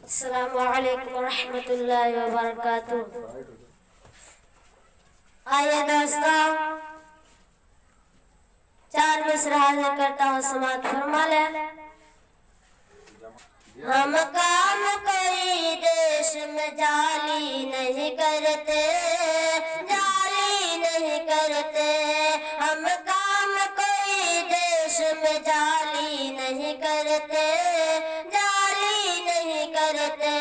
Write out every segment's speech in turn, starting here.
السلام علیکم ورحمۃ اللہ وبرکاتہ۔ آئیے دوستو، چار مصرع حاضر کرتا ہوں، سماعت فرما لیں۔ ہم کام کوئی دیش میں جعلی نہیں کرتے، جعلی نہیں کرتے۔ ہم کام کوئی دیش میں جعلی نہیں کرتے، جعلی نہیں کرتے۔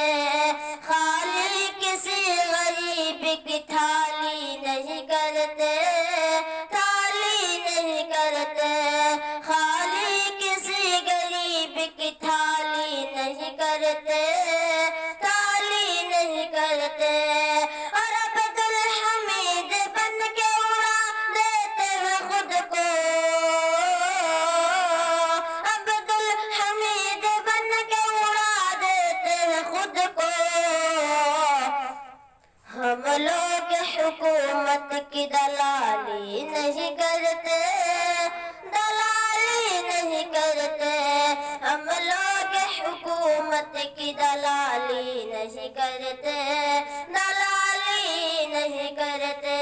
خالی کسی غریب کی تھالی نہیں کرتے، تھالی نہیں کرتے۔ خالی کسی غریب کی تھالی نہیں کرتے، تھالی نہیں کرتے۔ اور عبد الحمید بن کے اڑا دیتے ہیں خود کو، عبد الحمید بن کے اڑا دیتے ہیں خود کو۔ ہم لوگ حکومت کی دلالی نہیں کرتے، دلالی نہیں کرتے۔ ہم لوگ حکومت کی دلالی نہیں کرتے، دلالی نہیں کرتے۔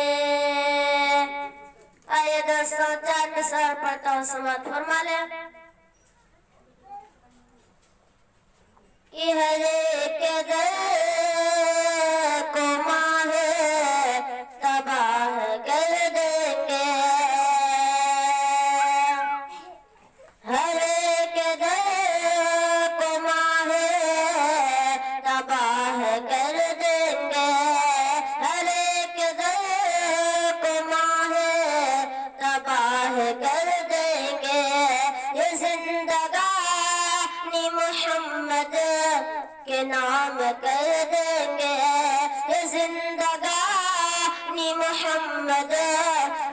آئیے دوستو، چار مصرع پڑھتا ہوں، سماعت فرما لیں۔ کہ ہر ایک در کو ماہ تباہ کر دیں گے، ہر ایک در کو ماہ تباہ کر دیں گے، ہر ایک در کو ماہ تباہ کر دیں گے۔ یہ زندگانی محمد کے نام کر دیں گے، یہ زندگانی محمد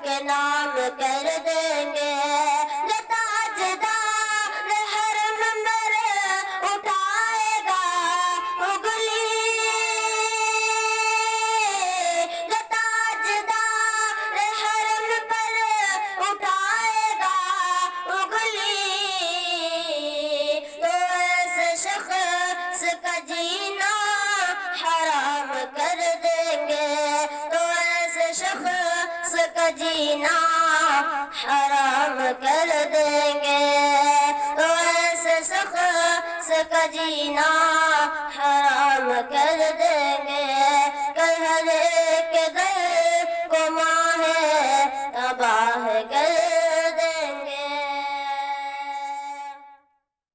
کے نام کر دیں گے۔ جو تاجدار حرم پر اٹھائے گا اگلی، جو تاجدار حرم پر اٹھائے گا اگلی، تو ایسے شخص کا جینا حرام کر دیں گے، تو ایسے شخص کا جینا حرام کر دیں گے، تو ایسے شخص کا جینا حرام کر دیں گے۔